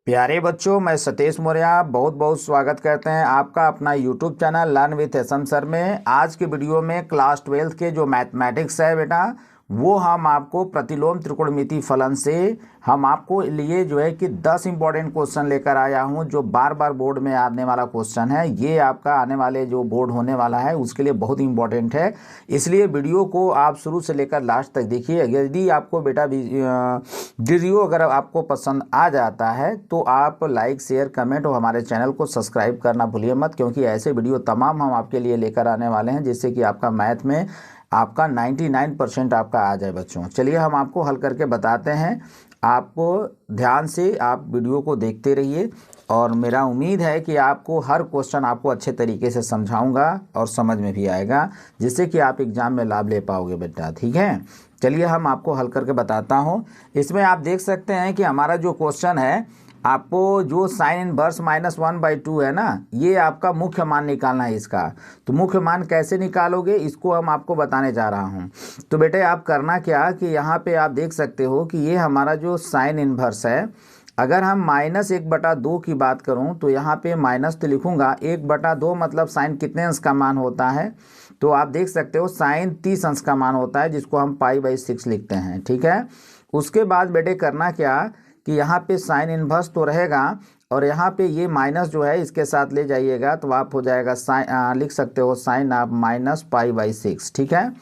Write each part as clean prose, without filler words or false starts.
प्यारे बच्चों, मैं सतीश मौर्य बहुत बहुत स्वागत करते हैं आपका अपना YouTube channel learn with SM sir में। आज के वीडियो में क्लास 12 के जो मैथमेटिक्स है बेटा, वो हम आपको प्रतिलोम त्रिकोणमिति फलन से हम आपको लिए जो है कि 10 इंपॉर्टेंट क्वेश्चन लेकर आया हूं, जो बार बार बोर्ड में आने वाला क्वेश्चन है। ये आपका आने वाले जो बोर्ड होने वाला है उसके लिए बहुत इंपॉर्टेंट है, इसलिए वीडियो को आप शुरू से लेकर लास्ट तक देखिए। यदि आपको बेटा वीडियो अगर आपको पसंद आ जाता है तो आप लाइक शेयर कमेंट और हमारे चैनल को सब्सक्राइब करना भूलिए मत, क्योंकि ऐसे वीडियो तमाम हम आपके लिए लेकर आने वाले हैं जिससे कि आपका मैथ में आपका 99% आपका आ जाए बच्चों। चलिए हम आपको हल करके बताते हैं। आपको ध्यान से आप वीडियो को देखते रहिए और मेरा उम्मीद है कि आपको हर क्वेश्चन आपको अच्छे तरीके से समझाऊंगा और समझ में भी आएगा, जिससे कि आप एग्जाम में लाभ ले पाओगे बेटा। ठीक है, चलिए हम आपको हल करके बताता हूं। इसमें आप देख सकते हैं कि हमारा जो क्वेश्चन है, आपको जो साइन इनवर्स -1/2 है ना, ये आपका मुख्य मान निकालना है इसका। तो मुख्य मान कैसे निकालोगे इसको हम आपको बताने जा रहा हूँ। तो बेटे आप करना क्या कि यहाँ पे आप देख सकते हो कि ये हमारा जो साइन इनवर्स है, अगर हम -1/2 की बात करूँ तो यहाँ पे माइनस तो लिखूंगा, 1/2 मतलब साइन कितने अंश का मान होता है। तो आप देख सकते हो साइन 30 अंश का मान होता है, जिसको हम π/6 लिखते हैं। ठीक है, उसके बाद बेटे करना क्या कि यहाँ पे साइन इनवर्स तो रहेगा और यहाँ पे ये माइनस जो है इसके साथ ले जाइएगा, तो आप हो जाएगा साइन, लिख सकते हो साइन आप -π/6। ठीक है,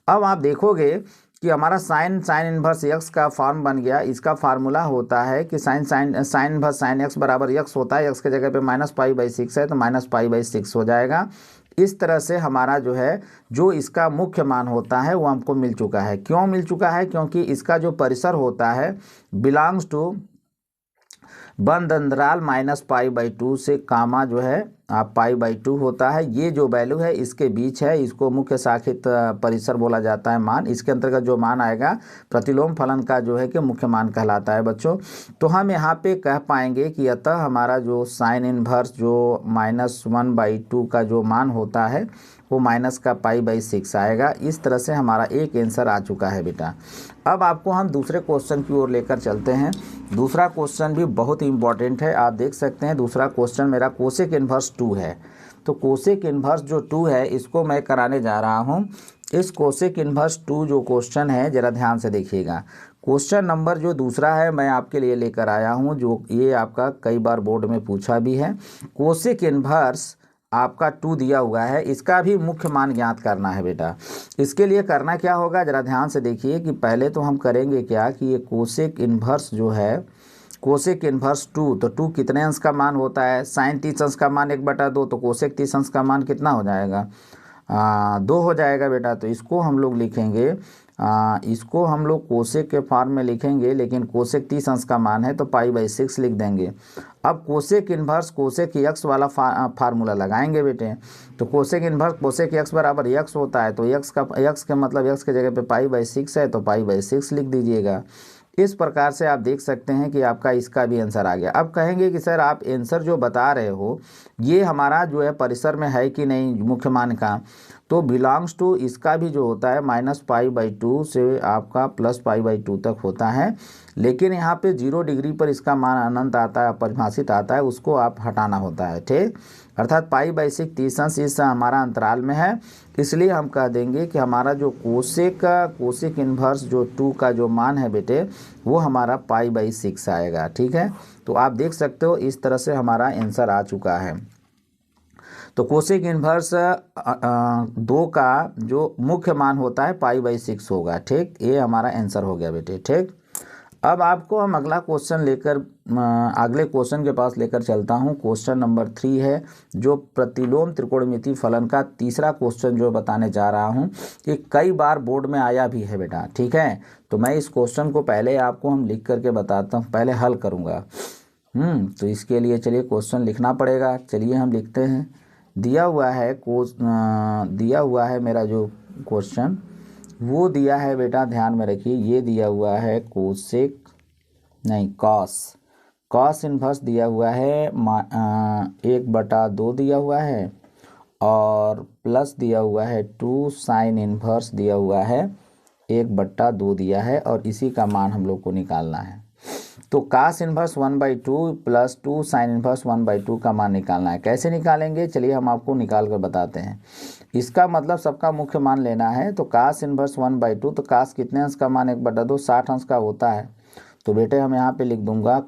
अब आप देखोगे कि हमारा साइन इनवर्स एक्स का फॉर्म बन गया। इसका फार्मूला होता है कि साइन इनवर्स साइन एक्स बराबर एक्स होता है। एक्स के जगह पे -π/6 है तो -π/6 हो जाएगा। इस तरह से हमारा जो है जो इसका मुख्य मान होता है वो हमको मिल चुका है। क्यों मिल चुका है? क्योंकि इसका जो परिसर होता है बिलोंग्स टू बंद अंतराल -π/2 से कामा जो है आप π/2 होता है। ये जो वैल्यू है इसके बीच है, इसको मुख्य शाखित परिसर बोला जाता है मान। इसके अंतर्गत जो मान आएगा प्रतिलोम फलन का जो है कि मुख्य मान कहलाता है बच्चों। तो हम यहाँ पे कह पाएंगे कि अतः हमारा जो साइन इनवर्स जो -1/2 का जो मान होता है वो माइनस का π/6 आएगा। इस तरह से हमारा एक आंसर आ चुका है बेटा। अब आपको हम दूसरे क्वेश्चन की ओर लेकर चलते हैं। दूसरा क्वेश्चन भी बहुत इंपॉर्टेंट है। आप देख सकते हैं दूसरा क्वेश्चन मेरा कोसेक इनवर्स 2 है। तो कोसेक इनवर्स जो 2 है इसको मैं कराने जा रहा हूं। इस कोसेक इनवर्स 2 जो क्वेश्चन है जरा ध्यान से देखिएगा। क्वेश्चन नंबर जो दूसरा है मैं आपके लिए लेकर आया हूं, जो ये आपका कई बार बोर्ड में पूछा भी है। कोसेक इनवर्स आपका 2 दिया हुआ है, इसका भी मुख्य मान ज्ञात करना है बेटा। इसके लिए करना क्या होगा जरा ध्यान से देखिए कि पहले तो हम करेंगे क्या कि ये कोसेक इनवर्स जो है कोसेक इनवर्स 2, तो 2 कितने अंश का मान होता है? साइन 30 अंश का मान 1/2, तो कोसेक 30 अंश का मान कितना हो जाएगा? 2 हो जाएगा बेटा। तो इसको हम लोग लिखेंगे, इसको हम लोग कोसेक के फॉर्म में लिखेंगे, लेकिन कोसेक 30 अंश का मान है तो π/6 लिख देंगे। अब कोसेक इनवर्स कोसेक एक्स वाला फार्मूला लगाएंगे बेटे। तो कोसेक इनवर्स कोसेक एक्स बराबर एक्स होता है, तो एक्स के मतलब एक्स के जगह पे π/6 है तो π/6 लिख दीजिएगा। इस प्रकार से आप देख सकते हैं कि आपका इसका भी आंसर आ गया। अब कहेंगे कि सर आप आंसर जो बता रहे हो ये हमारा जो है परिसर में है कि नहीं मुख्य मान का? तो बिलोंग्स टू इसका भी जो होता है -π/2 से आपका +π/2 तक होता है, लेकिन यहाँ पे 0 डिग्री पर इसका मान अनंत आता है, परिभाषित आता है, उसको आप हटाना होता है। ठीक, अर्थात π/6 30 अंश इस हमारा अंतराल में है, इसलिए हम कह देंगे कि हमारा जो कोसेक इनवर्स जो 2 का जो मान है बेटे वो हमारा π/6 आएगा। ठीक है, तो आप देख सकते हो इस तरह से हमारा आंसर आ चुका है। तो कोसेक इनवर्स 2 का जो मुख्य मान होता है π/6 होगा। ठीक, ये हमारा आंसर हो गया बेटे। ठीक, अब आपको हम अगला क्वेश्चन लेकर अगले क्वेश्चन के पास लेकर चलता हूं। क्वेश्चन नंबर 3 है, जो प्रतिलोम त्रिकोणमिति फलन का तीसरा क्वेश्चन जो बताने जा रहा हूं कि कई बार बोर्ड में आया भी है बेटा। ठीक है, तो मैं इस क्वेश्चन को पहले आपको हम लिख करके बताता हूं, पहले हल करूंगा। तो इसके लिए चलिए क्वेश्चन लिखना पड़ेगा। चलिए हम लिखते हैं। दिया हुआ है मेरा जो क्वेश्चन वो दिया है बेटा, ध्यान में रखिए। ये दिया हुआ है कॉस इनवर्स दिया हुआ है 1/2 दिया हुआ है, और प्लस दिया हुआ है 2 साइन इनवर्स दिया हुआ है 1/2 दिया है, और इसी का मान हम लोग को निकालना है। तो कास इन्वर्स 1/2 प्लस 2 साइन इन्वर्स 1/2 का मान निकालना है। कैसे निकालेंगे, चलिए हम आपको निकाल कर बताते हैं। इसका मतलब सबका मुख्य मान लेना है। तो कास इन्वर्स 1/2, तो कास कितने अंश का मान 1/2 60 अंश का होता है। तो बेटे हम यहाँ पे लिख दूंगा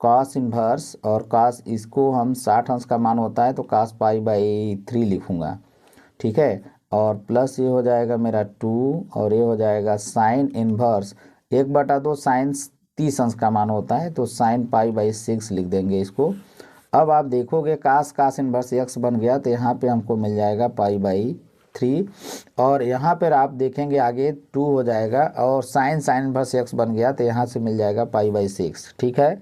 कॉस इन्वर्स, और कॉस इसको हम 60 अंश का मान होता है तो cos π/3 लिखूंगा, ठीक है। और प्लस ये हो जाएगा मेरा 2, और ये हो जाएगा साइन इन्वर्स 1/2 साइन 30 अंश का मान होता है तो साइन π/6 लिख देंगे इसको। अब आप देखोगे कास इन्वर्स x बन गया तो यहाँ पे हमको मिल जाएगा π/3, और यहाँ पर आप देखेंगे आगे 2 हो जाएगा, और साइन इन्वर्स x बन गया तो यहाँ से मिल जाएगा π/6, ठीक है।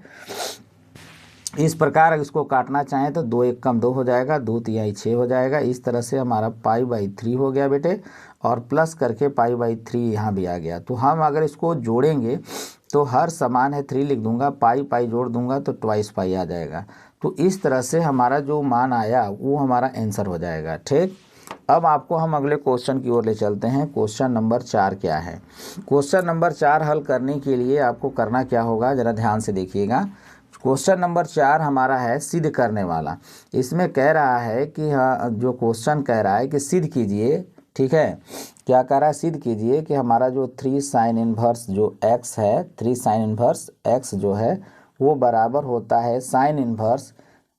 इस प्रकार अगर इसको काटना चाहें तो 2 1 कम 2 हो जाएगा, 2 3 6 हो जाएगा। इस तरह से हमारा π/3 हो गया बेटे, और प्लस करके π/3 यहाँ भी आ गया। तो हम अगर इसको जोड़ेंगे तो हर समान है 3 लिख दूंगा, पाई जोड़ दूंगा तो ट्वाइस पाई आ जाएगा। तो इस तरह से हमारा जो मान आया वो हमारा आंसर हो जाएगा, ठीक। अब आपको हम अगले क्वेश्चन की ओर ले चलते हैं। क्वेश्चन नंबर 4 क्या है। क्वेश्चन नंबर 4 हल करने के लिए आपको करना क्या होगा, ज़रा ध्यान से देखिएगा। क्वेश्चन नंबर 4 हमारा है सिद्ध करने वाला। इसमें कह रहा है कि हाँ, जो क्वेश्चन कह रहा है कि सिद्ध कीजिए, ठीक है। क्या कह रहा है, सिद्ध कीजिए कि हमारा जो 3 साइन इन्वर्स जो x है, 3 साइन इन्वर्स x जो है वो बराबर होता है साइन इन्वर्स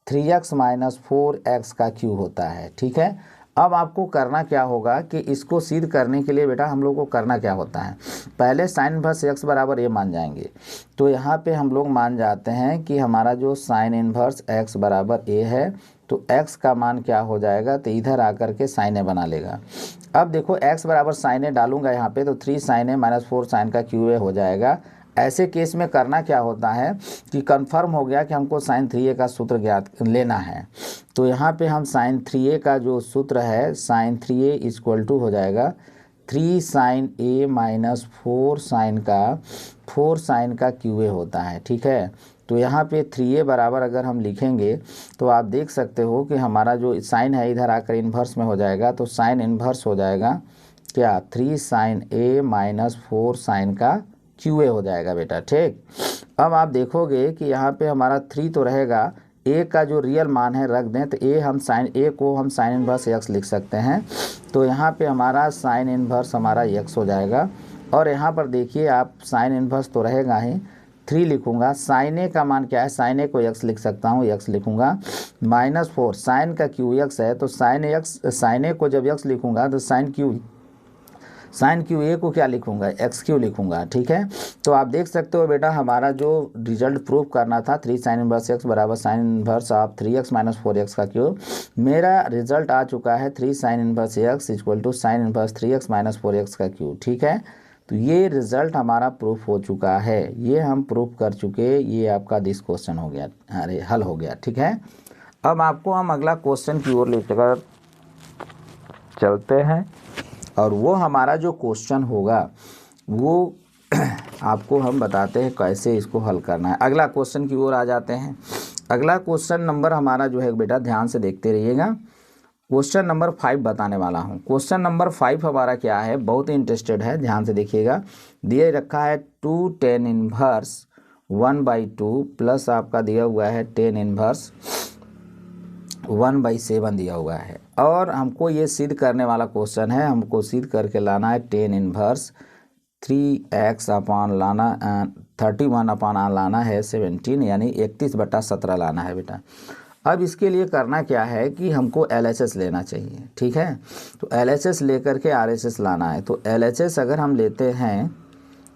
3x - 4x का क्यूब होता है, ठीक है। अब आपको करना क्या होगा कि इसको सिद्ध करने के लिए बेटा हम लोग को करना क्या होता है, पहले साइन इन्वर्स x बराबर a मान जाएंगे। तो यहाँ पे हम लोग मान जाते हैं कि हमारा जो साइन इन्वर्स x बराबर a है तो x का मान क्या हो जाएगा, तो इधर आकर के साइन a बना लेगा। अब देखो x बराबर साइन a डालूंगा यहाँ पे तो 3 साइन a - 4 साइन का क्यूब a हो जाएगा। ऐसे केस में करना क्या होता है कि कंफर्म हो गया कि हमको साइन 3a का सूत्र ज्ञात लेना है। तो यहाँ पे हम साइन 3a का जो सूत्र है, साइन 3a इक्वल टू हो जाएगा 3 साइन a - 4 साइन का क्यूब a होता है, ठीक है। तो यहाँ पे 3a बराबर अगर हम लिखेंगे तो आप देख सकते हो कि हमारा जो साइन है इधर आकर इन्वर्स में हो जाएगा, तो साइन इन्वर्स हो जाएगा क्या, 3 साइन a - 4 साइन का क्यूब a हो जाएगा बेटा, ठीक। अब आप देखोगे कि यहाँ पे हमारा 3 तो रहेगा, a का जो रियल मान है रख दें तो a को हम साइन इन्वर्स x लिख सकते हैं। तो यहाँ पे हमारा साइन इन्वर्स हमारा x हो जाएगा। और यहाँ पर देखिए आप साइन इन्वर्स तो रहेगा ही, 3 लिखूंगा, साइन a का मान क्या है, साइन a को x लिख सकता हूँ, x लिखूंगा -4 साइन का क्यू x है तो साइन a को जब x लिखूंगा तो साइन क्यू a को क्या लिखूंगा, एक्स क्यू लिखूंगा, ठीक है। तो आप देख सकते हो बेटा हमारा जो रिजल्ट प्रूव करना था 3 साइन इन्वर्स x बराबर sign inverse of 3x - 4x का क्यूब, मेरा रिजल्ट आ चुका है 3 sine inverse x equal to sine inverse 3x - 4x का क्यूब, ठीक है। तो ये रिजल्ट हमारा प्रूफ हो चुका है, ये हम प्रूफ कर चुके, ये आपका दिस क्वेश्चन हो गया, अरे हल हो गया, ठीक है। अब आपको हम अगला क्वेश्चन की ओर लेकर चलते हैं, और वो हमारा जो क्वेश्चन होगा वो आपको हम बताते हैं कैसे इसको हल करना है। अगला क्वेश्चन की ओर आ जाते हैं। अगला क्वेश्चन नंबर हमारा जो है बेटा ध्यान से देखते रहिएगा, क्वेश्चन नंबर 5 बताने वाला हूँ। क्वेश्चन नंबर 5 हमारा क्या है, बहुत ही इंटरेस्टेड है, ध्यान से देखिएगा। दिए रखा है 2 tan इन्वर्स 1/2 प्लस आपका दिया हुआ है tan इन्वर्स 1/7 दिया हुआ है, और हमको ये सिद्ध करने वाला क्वेश्चन है। हमको सिद्ध करके लाना है tan इन्वर्स 3x अपान लाना 31 अपान लाना है 17, यानी 31/17 लाना है बेटा। अब इसके लिए करना क्या है कि हमको LHS लेना चाहिए, ठीक है। तो LHS लेकर के RHS लाना है। तो LHS अगर हम लेते हैं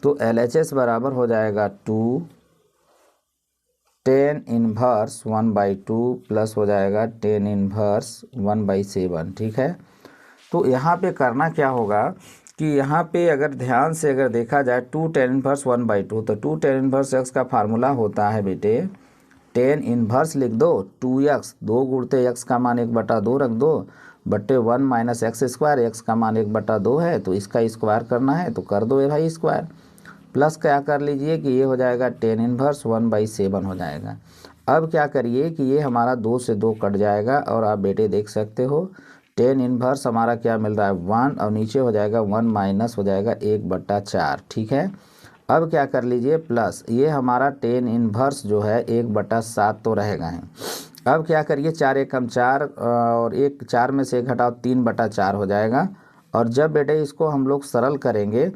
तो LHS बराबर हो जाएगा 2 tan इन्वर्स 1/2 प्लस हो जाएगा tan इन्वर्स 1/7, ठीक है। तो यहाँ पे करना क्या होगा कि यहाँ पे अगर ध्यान से अगर देखा जाए 2 tan इन्वर्स 1/2, तो 2 tan इन्वर्स x का फार्मूला होता है बेटे, tan इन्वर्स लिख दो 2x, 2 गुणते x का मान 1/2 रख दो, बट्टे 1 - x स्क्वायर, x का मान 1/2 है तो इसका स्क्वायर करना है तो कर दो भाई स्क्वायर, प्लस क्या कर लीजिए कि ये हो जाएगा tan इन्वर्स 1/7 हो जाएगा। अब क्या करिए कि ये हमारा 2 से 2 कट जाएगा, और आप बेटे देख सकते हो tan इन्वर्स हमारा क्या मिल रहा है 1, और नीचे हो जाएगा 1 माइनस हो जाएगा 1/4, ठीक है। अब क्या कर लीजिए प्लस ये हमारा टेन इनवर्स जो है 1/7 तो रहेगा ही। अब क्या करिए 4 एकम 4 और 4 में से 1 घटाओ 3/4 हो जाएगा। और जब बेटे इसको हम लोग सरल करेंगे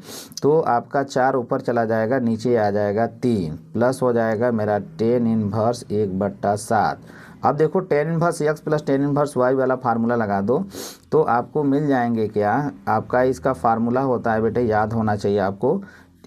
तो आपका 4 ऊपर चला जाएगा, नीचे आ जाएगा 3, प्लस हो जाएगा मेरा टेन इनवर्स 1/7। अब देखो tan inverse x plus tan inverse Y वाला फार्मूला लगा दो तो आपको मिल जाएंगे क्या, आपका इसका फार्मूला होता है बेटे, याद होना चाहिए आपको,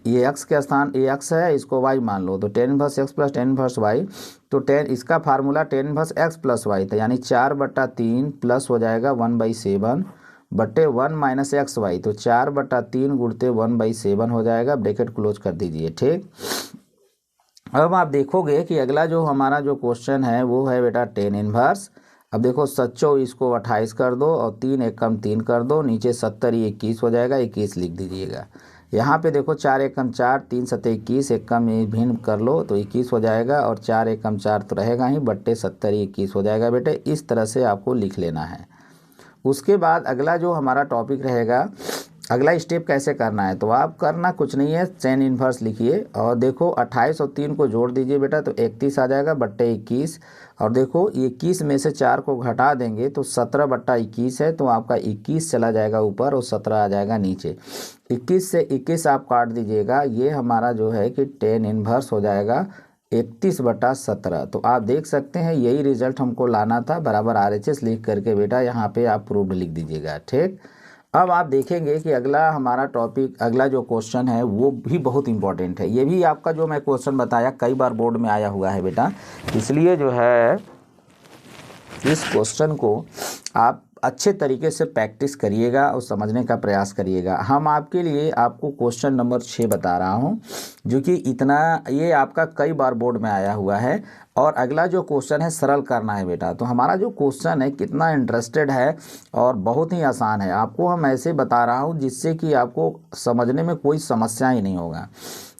ये एक्स के स्थान ये एक्स है, इसको वाई मान लो, तो tan inverse x plus tan inverse Y, तो टेन इसका formula tan inverse x plus Y था, यानी 4/3 प्लस हो जाएगा 1/7 बटे 1 माइनस एक्स वाई, तो 4/3 गुणते 1/7 हो जाएगा। ब्रैकेट क्लोज कर दीजिए। ठीक, अब आप देखोगे कि अगला जो हमारा जो क्वेश्चन है वो है बेटा टेन इनवर्स। अब देखो सच्चो इसको 28 कर दो और 3 एकम 3 कर दो, नीचे 70 ये 21 हो जाएगा, 21 लिख दीजिएगा। यहाँ पे देखो 4 एकम 4, 3 सत्ते 21, एकम ये भिन्न कर लो तो 21 हो जाएगा, और 4 एकम 4 तो रहेगा ही, बट्टे 70 21 हो जाएगा बेटे। इस तरह से आपको लिख लेना है। उसके बाद अगला जो हमारा टॉपिक रहेगा, अगला स्टेप कैसे करना है, तो आप करना कुछ नहीं है, टेन इनवर्स लिखिए और देखो 28 और 3 को जोड़ दीजिए बेटा तो 31 आ जाएगा बट्टे 21, और देखो 21 में से 4 को घटा देंगे तो 17/21 है, तो आपका 21 चला जाएगा ऊपर और 17 आ जाएगा नीचे। 21 से 21 आप काट दीजिएगा, ये हमारा जो है कि टेन इनवर्स हो जाएगा 31/17। तो आप देख सकते हैं यही रिजल्ट हमको लाना था, बराबर RHS लिख करके बेटा यहाँ पे आप प्रूव्ड लिख दीजिएगा। ठीक, अब आप देखेंगे कि अगला हमारा टॉपिक, अगला जो क्वेश्चन है वो भी बहुत इंपॉर्टेंट है। ये भी आपका जो मैं क्वेश्चन बताया कई बार बोर्ड में आया हुआ है बेटा, इसलिए जो है इस क्वेश्चन को आप अच्छे तरीके से प्रैक्टिस करिएगा और समझने का प्रयास करिएगा। हम आपके लिए आपको क्वेश्चन नंबर 6 बता रहा हूँ, जो कि इतना ये आपका कई बार बोर्ड में आया हुआ है। और अगला जो क्वेश्चन है सरल करना है बेटा। तो हमारा जो क्वेश्चन है कितना इंटरेस्टेड है और बहुत ही आसान है, आपको हम ऐसे बता रहा हूँ जिससे कि आपको समझने में कोई समस्या ही नहीं होगा।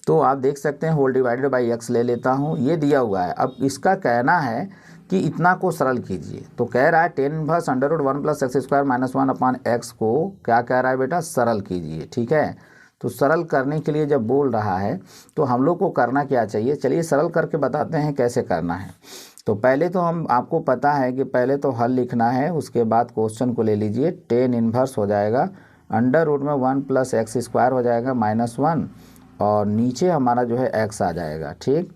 तो आप देख सकते हैं होल डिवाइडेड बाई एक्स ले लेता हूँ, ये दिया हुआ है। अब इसका कहना है कि इतना को सरल कीजिए, तो कह रहा है टेन इनवर्स √1 + x² - 1/x को क्या कह रहा है बेटा, सरल कीजिए। ठीक है, तो सरल करने के लिए जब बोल रहा है तो हम लोग को करना क्या चाहिए, चलिए सरल करके बताते हैं कैसे करना है। तो पहले तो हम आपको पता है कि पहले तो हल लिखना है, उसके बाद क्वेश्चन को ले लीजिए। टेन इनवर्स हो जाएगा √1 + x² हो जाएगा -1, और नीचे हमारा जो है x आ जाएगा। ठीक,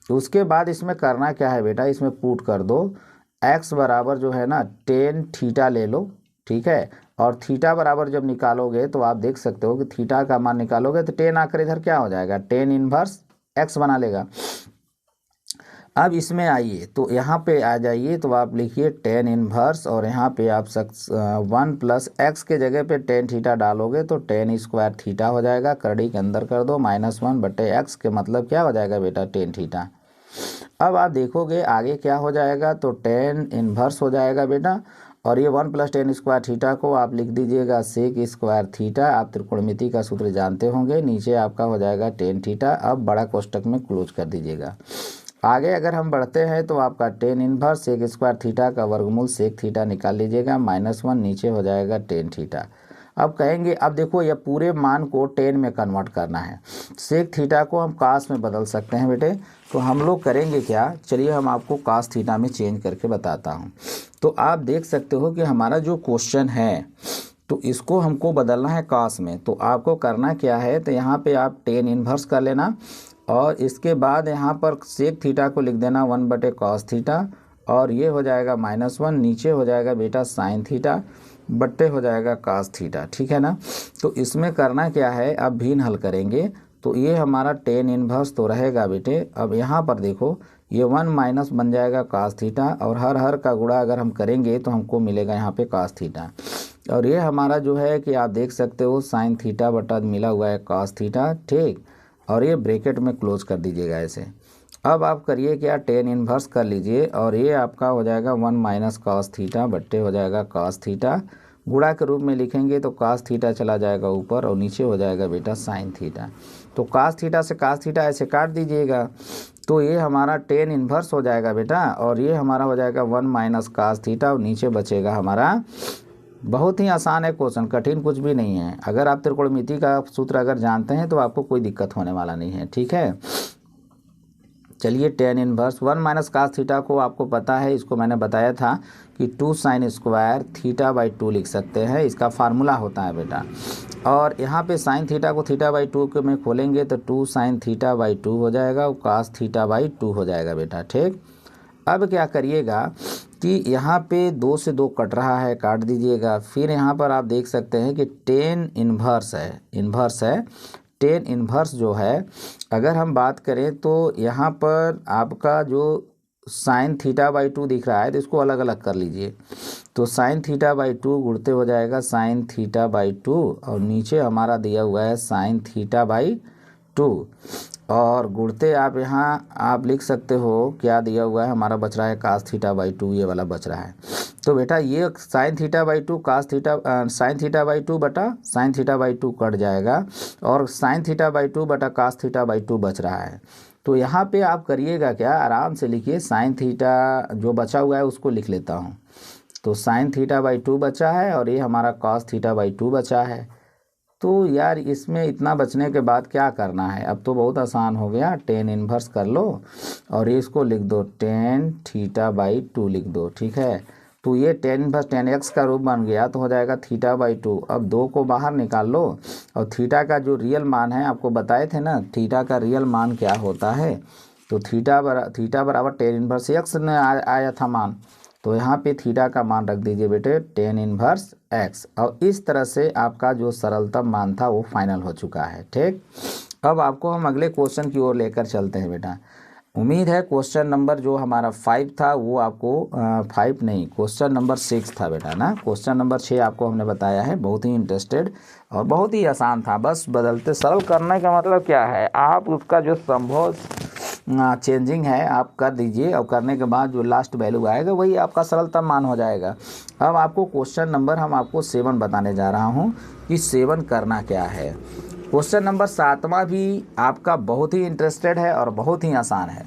तो उसके बाद इसमें करना क्या है बेटा, इसमें पुट कर दो x बराबर जो है ना टेन थीटा ले लो। ठीक है, और थीटा बराबर जब निकालोगे तो आप देख सकते हो कि थीटा का मान निकालोगे तो टेन आकर इधर क्या हो जाएगा, टेन इनवर्स x बना लेगा। अब इसमें आइए तो यहाँ पे आ जाइए, तो आप लिखिए टेन इनवर्स, और यहाँ पे आप 1 + x के जगह पे टेन थीटा डालोगे तो टेन² थीटा हो जाएगा, करड़ी के अंदर कर दो, -1 बटे x के मतलब क्या हो जाएगा बेटा, टेन थीटा। अब आप देखोगे आगे क्या हो जाएगा, तो टेन इनवर्स हो जाएगा बेटा, और ये 1 + tan² थीटा को आप लिख दीजिएगा sec² थीटा। आप त्रिकोणमिति का सूत्र जानते होंगे, नीचे आपका हो जाएगा टेन थीटा। अब बड़ा कोष्टक में क्लोज कर दीजिएगा। आगे अगर हम बढ़ते हैं तो आपका टेन इनवर्स sec² थीटा का वर्गमूल sec थीटा निकाल लीजिएगा, -1 नीचे हो जाएगा टेन थीटा। अब कहेंगे, अब देखो ये पूरे मान को टेन में कन्वर्ट करना है, sec थीटा को हम cos में बदल सकते हैं बेटे। तो हम लोग करेंगे क्या, चलिए हम आपको cos थीटा में चेंज करके बताता हूँ। तो आप देख सकते हो कि हमारा जो क्वेश्चन है तो इसको हमको बदलना है cos में। तो आपको करना क्या है, तो यहाँ पे आप टेन इनवर्स कर लेना, और इसके बाद यहाँ पर sec थीटा को लिख देना 1/cos थीटा, और ये हो जाएगा -1 नीचे हो जाएगा बेटा sin थीटा बट्टे हो जाएगा cos थीटा। ठीक है ना, तो इसमें करना क्या है, अब भिन्न हल करेंगे तो ये हमारा टेन इनवर्स तो रहेगा बेटे। अब यहाँ पर देखो ये 1 माइनस बन जाएगा cos थीटा, और हर का गुणा अगर हम करेंगे तो हमको मिलेगा यहाँ पे cos थीटा, और ये हमारा जो है कि आप देख सकते हो sin थीटा बटा मिला हुआ है cos थीटा। ठीक, और ये ब्रैकेट में क्लोज कर दीजिएगा ऐसे। अब आप करिए क्या, टेन इनवर्स कर लीजिए, और ये आपका हो जाएगा 1 - cos थीटा बट्टे हो जाएगा cos थीटा, गुणा के रूप में लिखेंगे तो cos थीटा चला जाएगा ऊपर, और नीचे हो जाएगा बेटा sin थीटा। तो cos थीटा से cos थीटा ऐसे काट दीजिएगा, तो ये हमारा टेन इनवर्स हो जाएगा बेटा, और ये हमारा हो जाएगा 1 - cos थीटा, और नीचे बचेगा हमारा बहुत ही आसान है क्वेश्चन, कठिन कुछ भी नहीं है। अगर आप त्रिकोणमिति का सूत्र अगर जानते हैं तो आपको कोई दिक्कत होने वाला नहीं है, ठीक है। चलिए tan inverse 1 minus cos theta को आपको पता है, इसको मैंने बताया था कि 2 साइन स्क्वायर थीटा बाई 2 लिख सकते हैं, इसका फार्मूला होता है बेटा। और यहाँ पे साइन थीटा को थीटा बाई 2 के में खोलेंगे तो 2 साइन थीटा बाई 2 हो जाएगा और कास थीटा बाई 2 हो जाएगा बेटा, ठीक। अब क्या करिएगा कि यहाँ पे 2 से 2 कट रहा है, काट दीजिएगा। फिर यहाँ पर आप देख सकते हैं कि टेन इन्वर्स है, टेन इन्वर्स जो है अगर हम बात करें तो यहाँ पर आपका जो साइन थीटा बाई 2 दिख रहा है तो इसको अलग अलग कर लीजिए। तो साइन थीटा बाई 2 गुणते हो जाएगा साइन थीटा बाई 2 और नीचे हमारा दिया हुआ है साइन थीटा बाई 2 और गुणते आप यहाँ आप लिख सकते हो क्या दिया हुआ है, हमारा बच रहा है कास थीटा बाई 2, ये वाला बच रहा है। तो बेटा ये sine theta by 2 cos theta sine theta by 2 बटा साइन थीटा बाई 2 कट जाएगा और साइन थीटा बाई 2 बटा कास थीटा बाई 2 बच रहा है। तो यहाँ पे आप करिएगा क्या, आराम से लिखिए, साइन थीटा जो बचा हुआ है उसको लिख लेता हूँ। तो साइन थीटा बाई 2 बचा है और ये हमारा कास थीटा बाई 2 बचा है। तो यार इसमें इतना बचने के बाद क्या करना है, अब तो बहुत आसान हो गया, टेन इन्वर्स कर लो और इसको लिख दो टेन थीटा बाई 2 लिख दो, ठीक है। तो ये टेन इन्वर्स टेन एक्स का रूप बन गया तो हो जाएगा थीटा बाई 2। अब 2 को बाहर निकाल लो और थीटा का जो रियल मान है, आपको बताए थे ना थीटा का रियल मान क्या होता है, तो थीटा बराबर टेन इन्वर्स एक्स ने आया था मान, तो यहाँ पे थीटा का मान रख दीजिए बेटे टेन इन्वर्स एक्स। और इस तरह से आपका जो सरलतम मान था वो फाइनल हो चुका है, ठीक। अब आपको हम अगले क्वेश्चन की ओर लेकर चलते हैं बेटा। उम्मीद है क्वेश्चन नंबर जो हमारा 5 था वो आपको 5 नहीं, क्वेश्चन नंबर 6 था बेटा ना। क्वेश्चन नंबर 6 आपको हमने बताया है, बहुत ही इंटरेस्टेड और बहुत ही आसान था। बस बदलते सरल करने का मतलब क्या है, आप उसका जो संभव चेंजिंग है आप कर दीजिए और करने के बाद जो लास्ट वैल्यू आएगा वही आपका सरलतम मान हो जाएगा। अब आपको क्वेश्चन नंबर हम आपको 7 बताने जा रहा हूँ कि 7 करना क्या है। क्वेश्चन नंबर 7वां भी आपका बहुत ही इंटरेस्टेड है और बहुत ही आसान है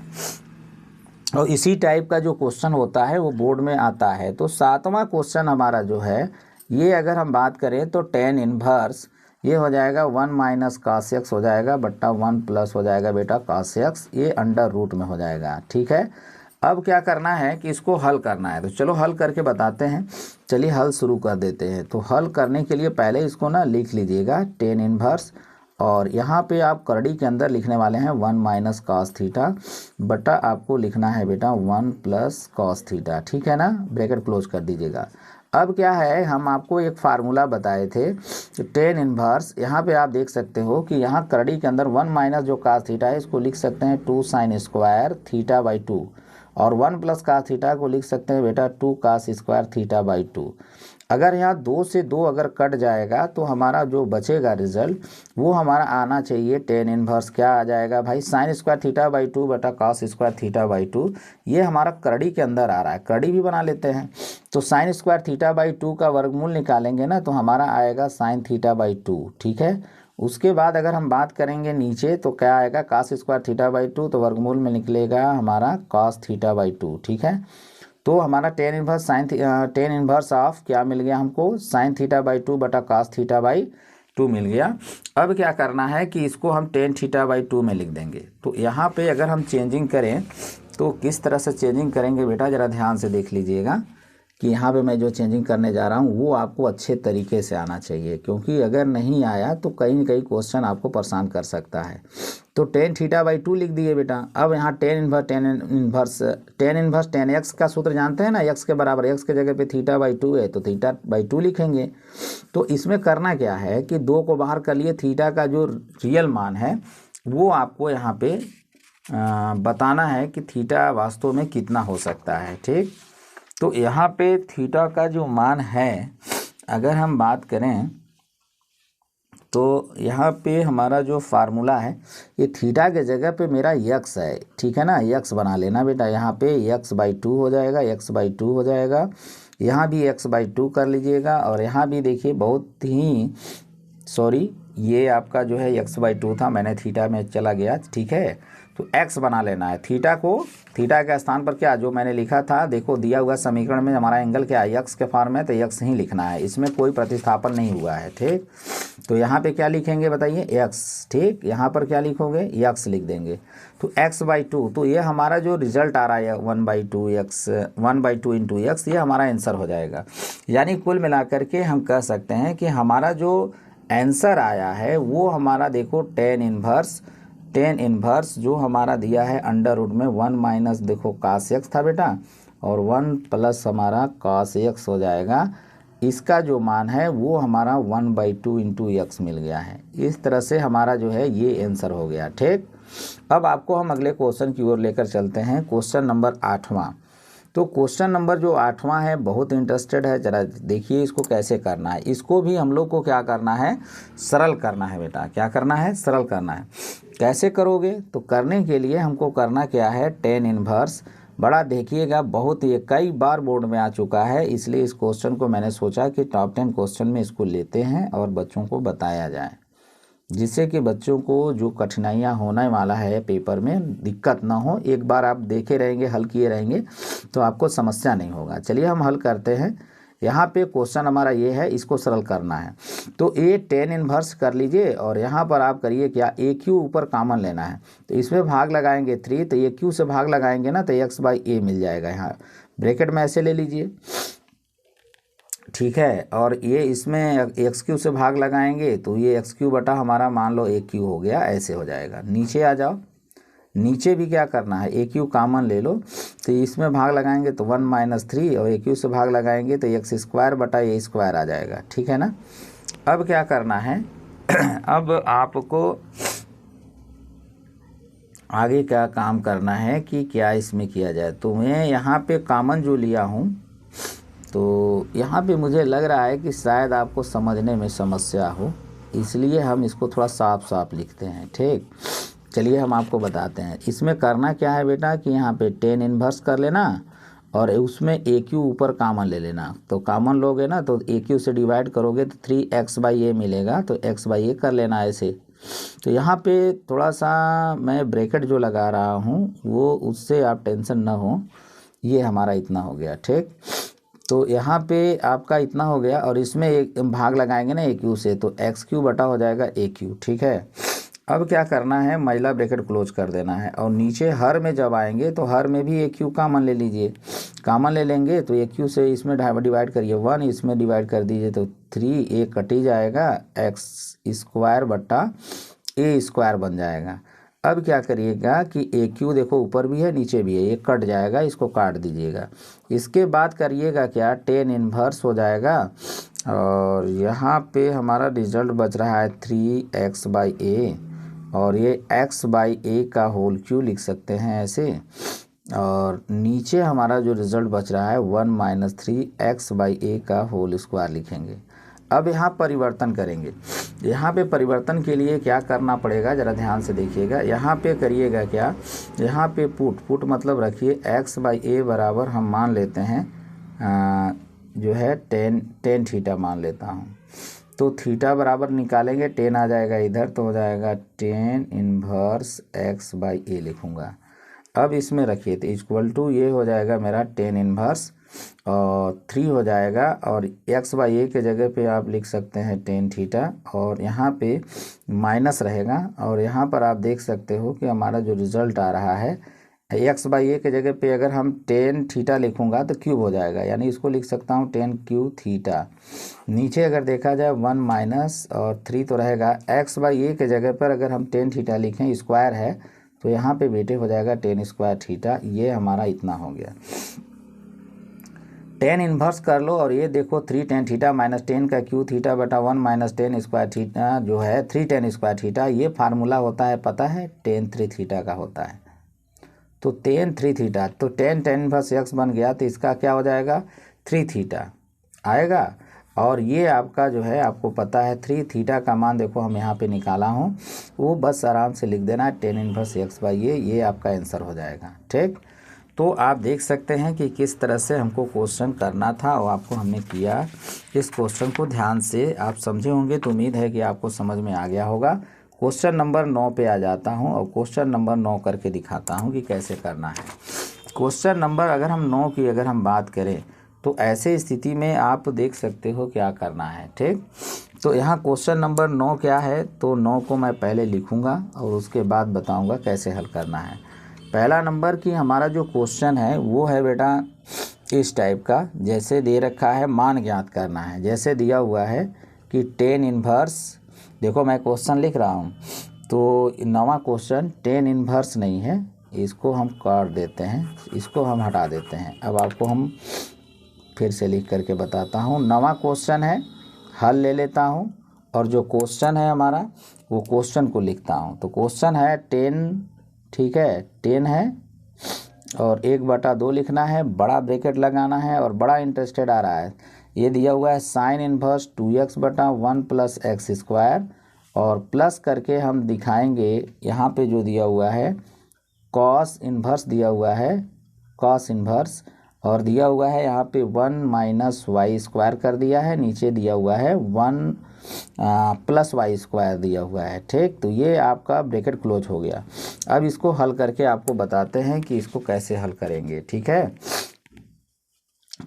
और इसी टाइप का जो क्वेश्चन होता है वो बोर्ड में आता है। तो 7वां क्वेश्चन हमारा जो है ये अगर हम बात करें तो टेन इन्वर्स ये हो जाएगा 1 माइनस कास एक्स हो जाएगा बट्टा 1 प्लस हो जाएगा बेटा कास एक्स, ये अंडर रूट में हो जाएगा, ठीक है। अब क्या करना है कि इसको हल करना है, तो चलो हल करके बताते हैं। चलिए हल शुरू कर देते हैं। तो हल करने के लिए पहले इसको ना लिख लीजिएगा टेन इन्वर्स और यहाँ पे आप करड़ी के अंदर लिखने वाले हैं 1 माइनस कॉस थीटा बटा आपको लिखना है बेटा 1 प्लस कॉस थीटा, ठीक है ना, ब्रैकेट क्लोज कर दीजिएगा। अब क्या है, हम आपको एक फार्मूला बताए थे टेन इन्वर्स, यहाँ पे आप देख सकते हो कि यहाँ करड़ी के अंदर 1 माइनस जो कास थीटा है इसको लिख सकते हैं 2 साइन स्क्वायर थीटा बाई 2 और 1 प्लस कास थीटा को लिख सकते हैं बेटा 2 कास स्क्वायर थीटा बाई 2। अगर यहाँ 2 से 2 अगर कट जाएगा तो हमारा जो बचेगा रिजल्ट वो हमारा आना चाहिए टेन इन्वर्स क्या आ जाएगा भाई, साइन स्क्वायर थीटा बाई 2 बटा कॉस स्क्वायर थीटा बाई 2। ये हमारा करड़ी के अंदर आ रहा है, करड़ी भी बना लेते हैं। तो साइन स्क्वायर थीटा बाई 2 का वर्गमूल निकालेंगे ना तो हमारा आएगा साइन थीटा बाई 2, ठीक है। उसके बाद अगर हम बात करेंगे नीचे तो क्या आएगा कॉस स्क्वायर थीटा बाई 2, तो वर्गमूल में निकलेगा हमारा कॉस थीटा बाई 2, ठीक है। तो हमारा टेन इन्वर्स ऑफ क्या मिल गया हमको, साइन थीटा बाई 2 बटा कॉस थीटा बाई 2 मिल गया। अब क्या करना है कि इसको हम टेन थीटा बाई 2 में लिख देंगे। तो यहाँ पे अगर हम चेंजिंग करें तो किस तरह से चेंजिंग करेंगे बेटा, ज़रा ध्यान से देख लीजिएगा कि यहाँ पे मैं जो चेंजिंग करने जा रहा हूँ वो आपको अच्छे तरीके से आना चाहिए, क्योंकि अगर नहीं आया तो कहीं न कहीं क्वेश्चन आपको परेशान कर सकता है। तो टेन थीटा बाई 2 लिख दिए बेटा। अब यहाँ टेन इन्वर्स टेन एक्स का सूत्र जानते हैं ना, एक्स के बराबर, एक्स के जगह पे थीटा बाई 2 है तो थीटा बाई 2 लिखेंगे। तो इसमें करना क्या है कि 2 को बाहर कर लिए, थीटा का जो रियल मान है वो आपको यहाँ पे बताना है कि थीटा वास्तव में कितना हो सकता है, ठीक। तो यहाँ पे थीटा का जो मान है अगर हम बात करें तो यहाँ पे हमारा जो फार्मूला है ये थीटा के जगह पे मेरा यक्स है, ठीक है ना, यक्स बना लेना बेटा। यहाँ पे यक्स बाई 2 हो जाएगा, यक्स बाई 2 हो जाएगा, यहाँ भी यक्स बाई 2 कर लीजिएगा और यहाँ भी देखिए बहुत ही ये आपका जो है यक्स बाई 2 था, मैंने थीटा में चला गया, ठीक है। तो x बना लेना है। थीटा के स्थान पर क्या जो मैंने लिखा था, देखो दिया हुआ समीकरण में हमारा एंगल क्या है, x के फॉर्म में, तो x ही लिखना है, इसमें कोई प्रतिस्थापन नहीं हुआ है। ठीक, तो यहाँ पे क्या लिखेंगे बताइए, x। ठीक, यहाँ पर क्या लिखोगे, x लिख देंगे। तो x/2, तो ये हमारा जो रिजल्ट आ रहा है 1/2x, 1/2 इंटू x, ये हमारा आंसर हो जाएगा। यानी कुल मिलाकर के हम कह सकते हैं कि हमारा जो आंसर आया है वो हमारा देखो टेन इनवर्स जो हमारा दिया है अंडर रूट में 1 माइनस देखो cos x था बेटा, और 1 प्लस हमारा cos x हो जाएगा। इसका जो मान है वो हमारा 1/2 इंटू एक्स मिल गया है। इस तरह से हमारा जो है ये आंसर हो गया। ठीक, अब आपको हम अगले क्वेश्चन की ओर लेकर चलते हैं, क्वेश्चन नंबर 8वां। तो क्वेश्चन नंबर जो 8वां है बहुत इंटरेस्टेड है, जरा देखिए इसको कैसे करना है। इसको भी हम लोग को क्या करना है, सरल करना है बेटा। क्या करना है, सरल करना है। कैसे करोगे, तो करने के लिए हमको करना क्या है, टेन इनवर्स। बड़ा देखिएगा, बहुत ये कई बार बोर्ड में आ चुका है, इसलिए इस क्वेश्चन को मैंने सोचा कि टॉप 10 क्वेश्चन में इसको लेते हैं और बच्चों को बताया जाए, जिससे कि बच्चों को जो कठिनाइयाँ होने वाला है पेपर में दिक्कत ना हो। एक बार आप देखे रहेंगे, हल किए रहेंगे तो आपको समस्या नहीं होगा। चलिए हम हल करते हैं। यहाँ पे क्वेश्चन हमारा ये है, इसको सरल करना है। तो ए टेन इनवर्स कर लीजिए और यहाँ पर आप करिए क्या, ए क्यू ऊपर कॉमन लेना है, तो इसमें भाग लगाएंगे 3, तो ए क्यू से भाग लगाएंगे ना, तो x/a मिल जाएगा। यहाँ ब्रैकेट में ऐसे ले लीजिए, ठीक है। और ये इसमें एक्स क्यू से भाग लगाएंगे तो ये एक्स क्यू बटा हमारा मान लो ए क्यू हो गया, ऐसे हो जाएगा। नीचे आ जाओ, नीचे भी क्या करना है, ए क्यू कॉमन ले लो, तो इसमें भाग लगाएंगे तो 1 माइनस 3, और ए क्यू से भाग लगाएंगे तो एक्स स्क्वायर बटा ए स्क्वायर आ जाएगा। ठीक है ना। अब क्या करना है अब आपको आगे क्या काम करना है कि क्या इसमें किया जाए। तो मैं यहाँ पे कॉमन जो लिया हूँ, तो यहाँ पे मुझे लग रहा है कि शायद आपको समझने में समस्या हो, इसलिए हम इसको थोड़ा साफ साफ लिखते हैं। ठीक, चलिए हम आपको बताते हैं। इसमें करना क्या है बेटा कि यहाँ पे टेन इनवर्स कर लेना और उसमें ए क्यू ऊपर कॉमन ले लेना। तो कॉमन लोगे ना तो ए क्यू से डिवाइड करोगे तो 3x/a मिलेगा, तो x/a कर लेना ऐसे। तो यहाँ पे थोड़ा सा मैं ब्रैकेट जो लगा रहा हूँ वो उससे आप टेंशन ना हो, ये हमारा इतना हो गया। ठीक, तो यहाँ पे आपका इतना हो गया और इसमें एक भाग लगाएंगे ना ए क्यू से, तो एक्स क्यू बटा हो जाएगा ए क्यू। ठीक है। अब क्या करना है, महिला ब्रैकेट क्लोज कर देना है और नीचे हर में जब आएंगे तो हर में भी ए क्यू कॉमन ले लीजिए। कॉमन ले लेंगे तो ए क्यू से इसमें डिवाइड करिए 1, इसमें डिवाइड कर दीजिए तो 3, ए कट ही जाएगा, एक्स स्क्वायर बटा ए स्क्वायर बन जाएगा। अब क्या करिएगा कि ए क्यू देखो ऊपर भी है नीचे भी है, ये कट जाएगा, इसको काट दीजिएगा। इसके बाद करिएगा क्या, टेन इनवर्स हो जाएगा और यहाँ पे हमारा रिजल्ट बच रहा है 3x/a, और ये x/a का होल क्यू लिख सकते हैं ऐसे, और नीचे हमारा जो रिजल्ट बच रहा है 1 माइनस 3x/a का होल स्क्वायर लिखेंगे। अब यहाँ परिवर्तन करेंगे। यहाँ पे परिवर्तन के लिए क्या करना पड़ेगा, ज़रा ध्यान से देखिएगा। यहाँ पे करिएगा क्या, यहाँ पे पुट मतलब रखिए x/a बराबर हम मान लेते हैं जो है टेन थीटा मान लेता हूँ। तो थीटा बराबर निकालेंगे, 10 आ जाएगा इधर, तो हो जाएगा टेन इनवर्स x/a लिखूँगा। अब इसमें रखिए तो इक्वल टू ये हो जाएगा मेरा टेन इनवर्स और 3 हो जाएगा, और x/a के जगह पे आप लिख सकते हैं टेन थीटा, और यहाँ पे माइनस रहेगा, और यहाँ पर आप देख सकते हो कि हमारा जो रिज़ल्ट आ रहा है x/a के जगह पे अगर हम टेन थीटा लिखूँगा तो क्यूब हो जाएगा, यानी इसको लिख सकता हूँ टेन क्यू थीटा। नीचे अगर देखा जाए 1 माइनस और 3 तो रहेगा, x/a के जगह पर अगर हम टेन थीटा लिखें, स्क्वायर है तो यहाँ पे बेटे हो जाएगा टेन स्क्वायर थीटा। ये हमारा इतना हो गया। टेन इनवर्स कर लो और ये देखो 3 टेन थीटा माइनस 10 का क्यू थीटा बटा 1 माइनस 10 स्क्वायर थीटा जो है 3 टेन स्क्वायर थीटा। ये फार्मूला होता है पता है, टेन 3 थीटा का होता है। तो टेन 3 थीटा, तो टेन इनवर्स एक्स बन गया, तो इसका क्या हो जाएगा 3 थीटा आएगा। और ये आपका जो है आपको पता है 3 थीटा का मान देखो हम यहाँ पे निकाला हूँ, वो बस आराम से लिख देना है टेन इनवर्स x/a, ये आपका आंसर हो जाएगा। ठीक, तो आप देख सकते हैं कि किस तरह से हमको क्वेश्चन करना था और आपको हमने किया। इस क्वेश्चन को ध्यान से आप समझे होंगे तो उम्मीद है कि आपको समझ में आ गया होगा। क्वेश्चन नंबर 9 पे आ जाता हूँ और क्वेश्चन नंबर 9 करके दिखाता हूँ कि कैसे करना है। क्वेश्चन नंबर अगर हम 9 की अगर हम बात करें तो ऐसे स्थिति में आप देख सकते हो क्या करना है। ठीक, तो यहाँ क्वेश्चन नंबर 9 क्या है, तो 9 को मैं पहले लिखूँगा और उसके बाद बताऊँगा कैसे हल करना है। पहला नंबर की हमारा जो क्वेश्चन है वो है बेटा इस टाइप का, जैसे दे रखा है मान ज्ञात करना है। जैसे दिया हुआ है कि टेन इन्वर्स, देखो मैं क्वेश्चन लिख रहा हूँ तो नवा क्वेश्चन टेन इन्वर्स नहीं है, इसको हम काट देते हैं, इसको हम हटा देते हैं। अब आपको हम फिर से लिख करके बताता हूँ। नवा क्वेश्चन है, हल ले लेता हूँ और जो क्वेश्चन है हमारा वो क्वेश्चन को लिखता हूँ। तो क्वेश्चन है 10, ठीक है 10 है और 1/2 लिखना है, बड़ा ब्रैकेट लगाना है और बड़ा इंटरेस्टेड आ रहा है। ये दिया हुआ है साइन इन्वर्स 2x/1 + x² और प्लस करके हम दिखाएंगे यहाँ पे जो दिया हुआ है कॉस इन्वर्स दिया हुआ है, कॉस इन्वर्स, और दिया हुआ है यहाँ पे 1 - y² कर दिया है, नीचे दिया हुआ है 1 + y² दिया हुआ है। ठीक, तो ये आपका ब्रैकेट क्लोज हो गया। अब इसको हल करके आपको बताते हैं कि इसको कैसे हल करेंगे। ठीक है,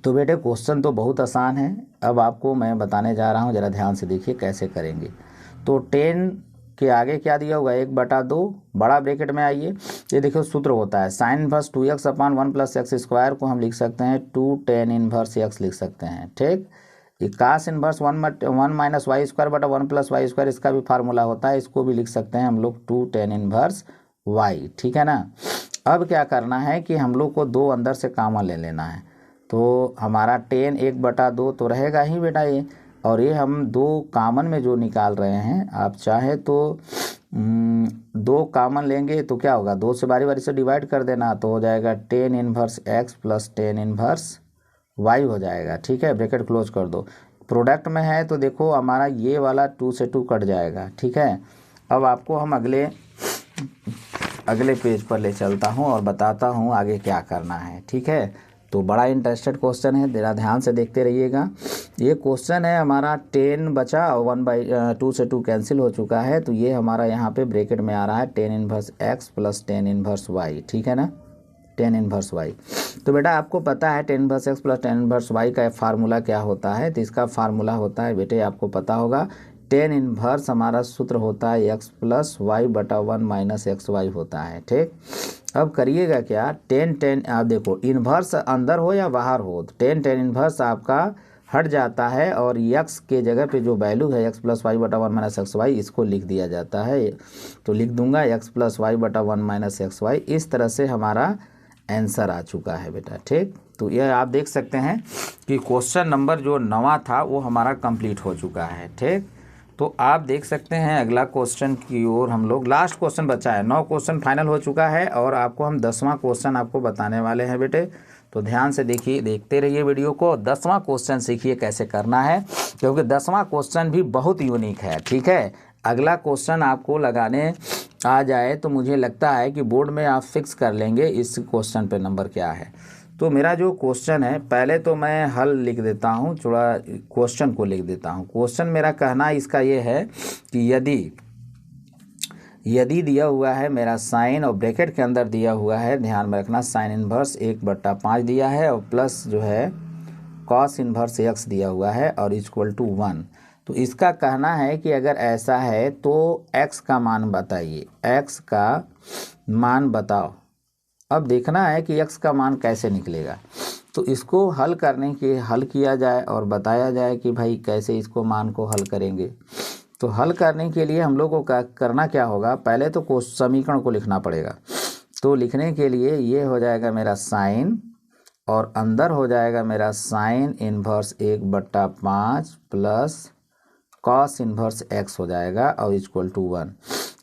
तो बेटे क्वेश्चन तो बहुत आसान है, अब आपको मैं बताने जा रहा हूँ, ज़रा ध्यान से देखिए कैसे करेंगे। तो 10 के आगे क्या दिया हुआ है 1/2, बड़ा ब्रैकेट में आइए, ये देखो सूत्र होता है साइन इन्वर्स 2x/1 + x² को हम लिख सकते हैं 2 tan इन्वर्स x लिख सकते हैं। ठीक, ये कास इन्वर्स 1 - y²/1 + y², इसका भी फार्मूला होता है, इसको भी लिख सकते हैं हम लोग 2 tan इन्वर्स y। ठीक है ना। अब क्या करना है कि हम लोग को 2 अंदर से कॉमन ले लेना है, तो हमारा 10 1/2 तो रहेगा ही बेटा ये, और ये हम 2 कॉमन में जो निकाल रहे हैं, आप चाहे तो 2 कॉमन लेंगे तो क्या होगा 2 से बारी बारी से डिवाइड कर देना, तो हो जाएगा 10 इन्वर्स x + 10 इन्वर्स y हो जाएगा। ठीक है, ब्रैकेट क्लोज कर दो। प्रोडक्ट में है तो देखो हमारा ये वाला 2 से 2 कट जाएगा। ठीक है, अब आपको हम अगले पेज पर ले चलता हूँ और बताता हूँ आगे क्या करना है। ठीक है, तो बड़ा इंटरेस्टेड क्वेश्चन है, ज़रा ध्यान से देखते रहिएगा। ये क्वेश्चन है हमारा 10 बचा और 1/2 से 2 कैंसिल हो चुका है, तो ये हमारा यहाँ पे ब्रैकेट में आ रहा है 10 इन्वर्स x + 10 इन्वर्स y। ठीक है ना, 10 इन्वर्स y। तो बेटा आपको पता है 10 इन्वर्स x + 10 इन्वर्स y का फार्मूला क्या होता है, तो इसका फार्मूला होता है बेटे आपको पता होगा 10 इन्वर्स हमारा सूत्र होता है x + y/1 - xy होता है। ठीक, अब करिएगा क्या 10 आप देखो इन्वर्स अंदर हो या बाहर हो, 10 इन्वर्स आपका हट जाता है और x के जगह पे जो वैल्यू है x + y/1 - xy इसको लिख दिया जाता है, तो लिख दूंगा x + y/1 - xy। इस तरह से हमारा आंसर आ चुका है बेटा। ठीक, तो यह आप देख सकते हैं कि क्वेश्चन नंबर जो 9वां था वो हमारा कंप्लीट हो चुका है। ठीक, तो आप देख सकते हैं अगला क्वेश्चन की ओर हम लोग, लास्ट क्वेश्चन बचा है, 9 क्वेश्चन फाइनल हो चुका है और आपको हम 10वां क्वेश्चन आपको बताने वाले हैं बेटे, तो ध्यान से देखिए, देखते रहिए वीडियो को। 10वां क्वेश्चन सीखिए कैसे करना है, क्योंकि 10वां क्वेश्चन भी बहुत यूनिक है। ठीक है, अगला क्वेश्चन आपको लगाने आ जाए तो मुझे लगता है कि बोर्ड में आप फिक्स कर लेंगे इस क्वेश्चन पे नंबर क्या है। तो मेरा जो क्वेश्चन है, पहले तो मैं हल लिख देता हूँ, थोड़ा क्वेश्चन को लिख देता हूँ। क्वेश्चन मेरा कहना इसका ये है कि यदि दिया हुआ है मेरा साइन और ब्रैकेट के अंदर दिया हुआ है, ध्यान में रखना साइन इन्वर्स 1/5 दिया है और प्लस जो है कॉस इन्वर्स x दिया हुआ है और = 1। तो इसका कहना है कि अगर ऐसा है तो x का मान बताइए, x का मान बताओ। अब देखना है कि x का मान कैसे निकलेगा, तो इसको हल किया जाए और बताया जाए कि भाई कैसे इसको मान को हल करेंगे। तो हल करने के लिए हम लोग को करना क्या होगा, पहले तो समीकरण को लिखना पड़ेगा। तो लिखने के लिए ये हो जाएगा मेरा साइन और अंदर हो जाएगा मेरा sign inverse 1/5 plus cos inverse x हो जाएगा और = 1।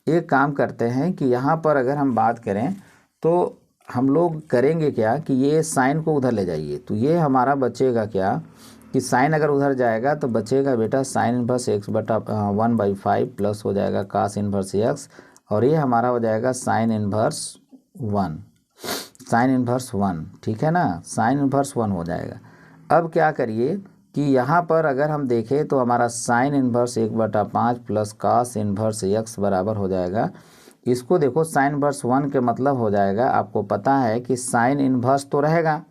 एक काम करते हैं कि यहाँ पर अगर हम बात करें तो हम लोग करेंगे क्या कि ये साइन को उधर ले जाइए, तो ये हमारा बचेगा क्या कि साइन अगर उधर जाएगा तो बचेगा बेटा साइन इन्वर्स x/1/5 प्लस हो जाएगा कॉस इन्वर्स x और ये हमारा हो जाएगा साइन इन्वर्स 1, साइन इन्वर्स 1। ठीक है ना, साइन इन्वर्स 1 हो जाएगा। अब क्या करिए, कि यहाँ पर अगर हम देखें तो हमारा sign inverse 1/5 plus cos inverse x बराबर हो जाएगा। इसको देखो, साइन इन्वर्स 1 के मतलब हो जाएगा, आपको पता है कि साइन इन्वर्स तो रहेगा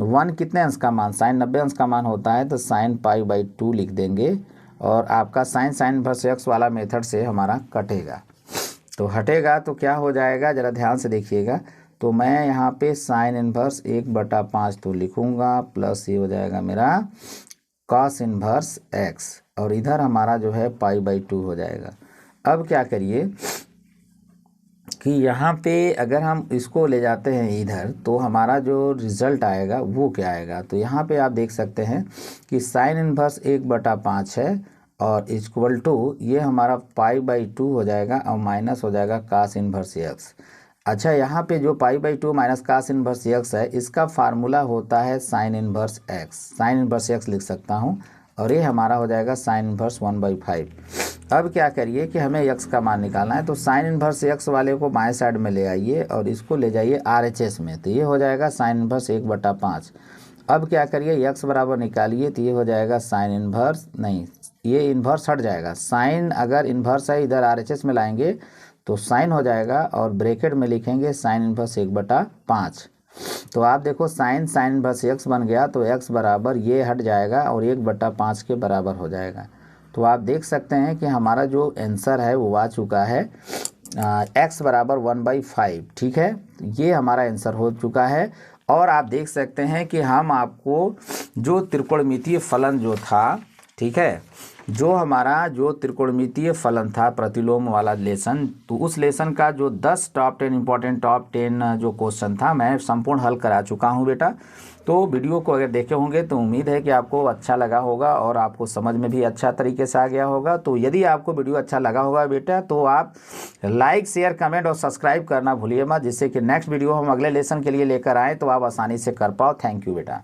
1 कितने अंश का मान, साइन 90 अंश का मान होता है, तो साइन π/2 लिख देंगे और आपका साइन इन्वर्स x वाला मेथड से हमारा कटेगा। तो हटेगा तो क्या हो जाएगा, ज़रा ध्यान से देखिएगा। तो मैं यहाँ पे साइन इन्वर्स 1/5 तो लिखूँगा, प्लस ये हो जाएगा मेरा कॉस इन्वर्स x, और इधर हमारा जो है π/2 हो जाएगा। अब क्या करिए कि यहाँ पे अगर हम इसको ले जाते हैं इधर, तो हमारा जो रिज़ल्ट आएगा वो क्या आएगा। तो यहाँ पे आप देख सकते हैं कि साइन इन्वर्स 1/5 है और इक्वल टू ये हमारा π/2 हो जाएगा और माइनस हो जाएगा कॉस इन्वर्स x। अच्छा, यहाँ पे जो π/2 माइनस कॉस इन्वर्स x है, इसका फार्मूला होता है sign inverse x। Sign inverse x लिख सकता हूँ और ये हमारा हो जाएगा साइन इन्वर्स 1/5। अब क्या करिए कि हमें x का मान निकालना है, तो साइन इन्वर्स x वाले को बाएं साइड में ले आइए और इसको ले जाइए RHS में, तो ये हो जाएगा साइन इन्वर्स 1/5। अब क्या करिए x बराबर निकालिए, तो ये हो जाएगा साइन इन्वर्स, नहीं ये इन्वर्स हट जाएगा, साइन अगर इन्वर्स है इधर RHS में लाएंगे तो साइन हो जाएगा और ब्रैकेट में लिखेंगे साइन इन्वर्स 1/5। तो आप देखो साइन इन्वर्स x बन गया, तो x बराबर ये हट जाएगा और 1/5 के बराबर हो जाएगा। तो आप देख सकते हैं कि हमारा जो आंसर है वो आ चुका है x बराबर 1/5। ठीक है, ये हमारा आंसर हो चुका है। और आप देख सकते हैं कि हम आपको जो त्रिकोणमितीय फलन जो था, ठीक है, जो हमारा जो त्रिकोणमितीय फलन था प्रतिलोम वाला लेसन, तो उस लेसन का जो 10 टॉप 10 इंपॉर्टेंट टॉप 10 जो क्वेश्चन था मैं संपूर्ण हल करा चुका हूं बेटा। तो वीडियो को अगर देखे होंगे तो उम्मीद है कि आपको अच्छा लगा होगा और आपको समझ में भी अच्छा तरीके से आ गया होगा। तो यदि आपको वीडियो अच्छा लगा होगा बेटा, तो आप लाइक शेयर कमेंट और सब्सक्राइब करना भूलिए मत, जिससे कि नेक्स्ट वीडियो हम अगले लेसन के लिए लेकर आएँ तो आप आसानी से कर पाओ। थैंक यू बेटा।